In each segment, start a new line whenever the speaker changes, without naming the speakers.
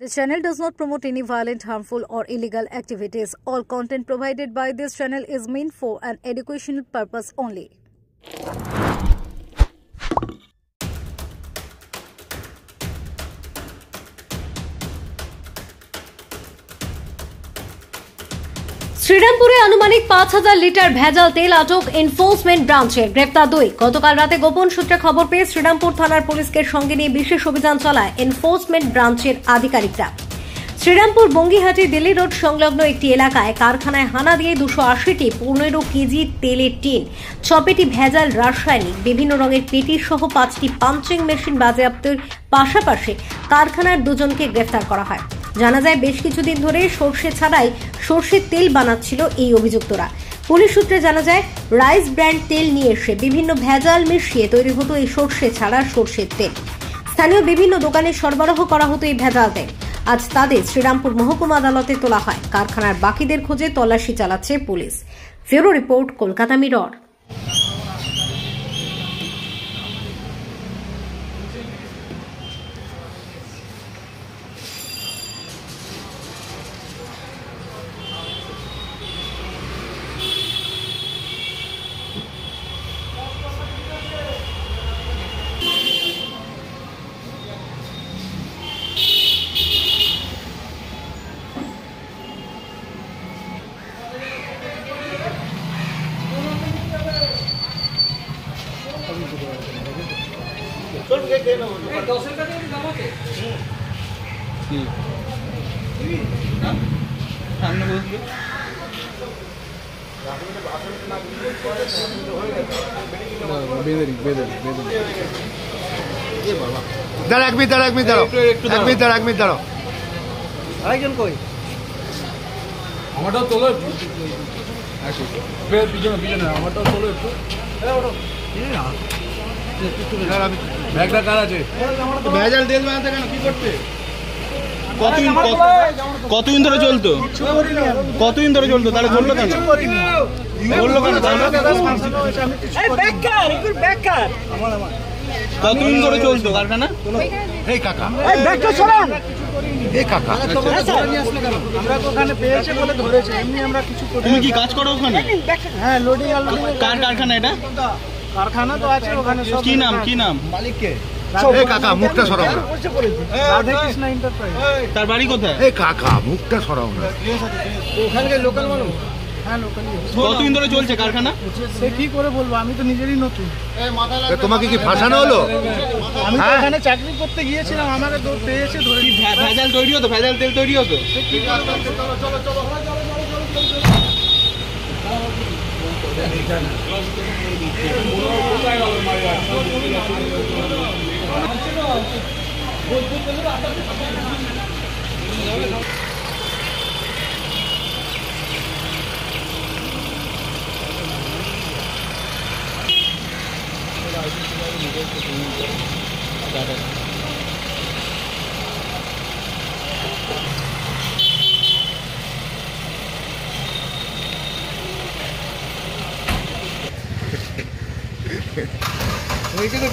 This channel does not promote any violent, harmful, or illegal activities. All content provided by this channel is meant for an educational purpose only.
শ্রীরামপুরে আনুমানিক ৫,০০০ litre ভেজাল তেল আটক enforcement ব্রাঞ্চে, গ্রেপ্তার ২। গতকাল রাতে গোপন সূত্রে খবর পেয়ে শ্রীরামপুর থানার পুলিশকে সঙ্গে নিয়ে বিশেষ অভিযান চালায় এনফোর্সমেন্ট ব্রাঞ্চের আধিকারিকরা। শ্রীরামপুর বঙ্গিহাটি দিল্লি রোড সংলগ্ন একটি এলাকায় কারখানায় হানা দিয়ে ২৮০টি ১৫ কেজি তেলের টিন, ৬ পেটি ভেজাল রাসায়নিক, বিভিন্ন রঙের পেটি সহ ৫টি পাঞ্চিং মেশিন বাজেয়াপ্তের পাশাপাশি কারখানার ২ জনকে গ্রেফতার করা হয়। জানা যায় বেশ কিছুদিন ধরে সর্ষে ছাড়াই সর্ষের তেল বানাচ্ছিল এই অভিযুক্তরা। পুলিশ সূত্রে জানা যায় রাইস ব্র্যান্ড তেল নিয়ে এসে বিভিন্ন ভেজাল মিশিয়ে তৈরি হতো এই সর্ষে ছাড়া সর্ষের তেল। স্থানীয় বিভিন্ন দোকানে সরবরাহ করা হতো এই ভেজাল তেল। আজ তাদের শ্রীরামপুর মহকুমা আদালতে তোলা হয়। কারখানার বাকিদের খোঁজে তল্লাশি চালাচ্ছে police. Bureau report, Kolkata mirror.
কতদিন ধরে চলতো? তাহলে বললো কেন? কতদিন ধরে চলতো কারখানা? তুমি কি কাজ করো ওখানে?
হ্যাঁ, লোডিং আর লোডিং।
কার কারখানা এটা?
কারখানা তো আছে ওখানে।
কি নাম?
মালিককে?
এই কাকা মুখটা সরাও না।
রাধাকৃষ্ণ এন্টারপ্রাইজ।
তার বাড়ি কোথায়?
এই কাকা মুখটা সরাও না।
ওখানকার লোকাল মানুষ? হ্যাঁ, লোকালই।
কতদিন ধরে চলছে কারখানা?
সে কি করে বলবো, আমি তো নিজেরই নতুন।
তোমাকে কি ফাঁসানো হলো?
আমি তো ওখানে চাকরি করতে গিয়েছিলাম, আমাকে পেয়েছে ধরে।
ভেজাল তৈরি হতো? ভেজাল তেল তৈরি হতো?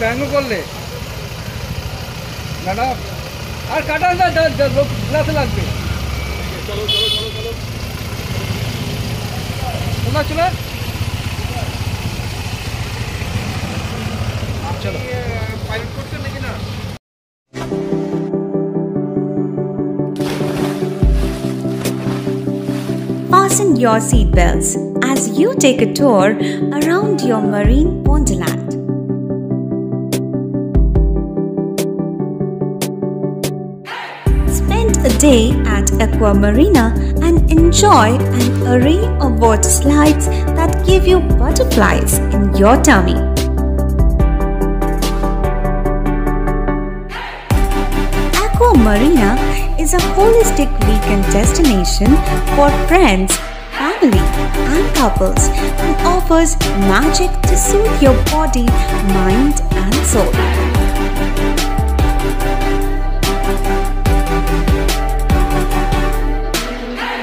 ব্যঙ্গ করলে ম্যাডাম আর কাটা লোক লাগবে। চলো পাইলট করতে নাকি না?
Fasten your seatbelts as you take a tour around your marine wonderland. Spend a day at Aqua Marina and enjoy an array of water slides that give you butterflies in your tummy. Aqua Marina is a holistic weekend destination for friends, family, and couples and offers magic to soothe your body, mind, and soul.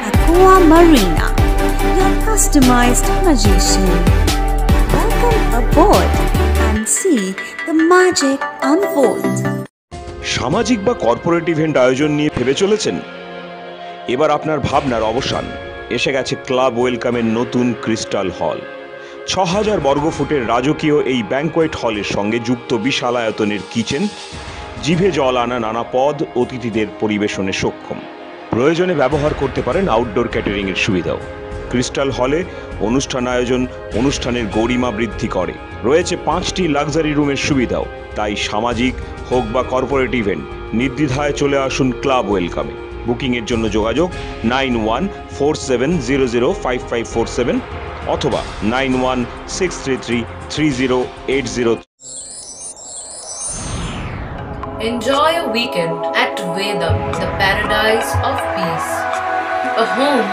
Aqua Marina, your customized magician. Welcome aboard and see the magic unfold.
সামাজিক বা corporate event আয়োজন নিয়ে ভেবে চলেছেন? এবার আপনার ভাবনার অবসান। এসে গেছে ক্লাব ওয়েলকামের নতুন ক্রিস্টাল হল। ৬,০০০ বর্গফুটের রাজকীয় এই ব্যাংকোয়েট হলের সঙ্গে যুক্ত বিশাল আয়তনের কিচেন, জিভে জল আনা নানা পদ অতিথিদের পরিবেশনে সক্ষম। প্রয়োজনে ব্যবহার করতে পারেন আউটডোর ক্যাটারিং এর সুবিধাও। ক্রিস্টাল হলে অনুষ্ঠান আয়োজন অনুষ্ঠানের গরিমা বৃদ্ধি করে। রয়েছে 5টি লাক্সারি রুমের সুবিধাও। তাই সামাজিক হোক বা কর্পোরেট ইভেন্ট নির্দ্বিধায় চলে আসুন ক্লাব ওয়েলকামে। বুকিংয়ের জন্য যোগাযোগ 9147005547 অথবা 9163333080।
Enjoy a weekend at Vedam, the paradise of peace. A home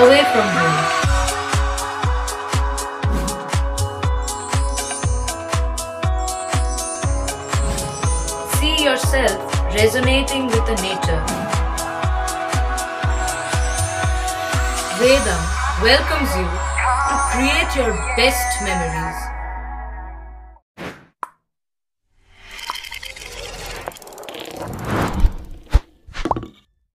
away from home. See yourself resonating with the nature. Vedam welcomes you to create your best memories.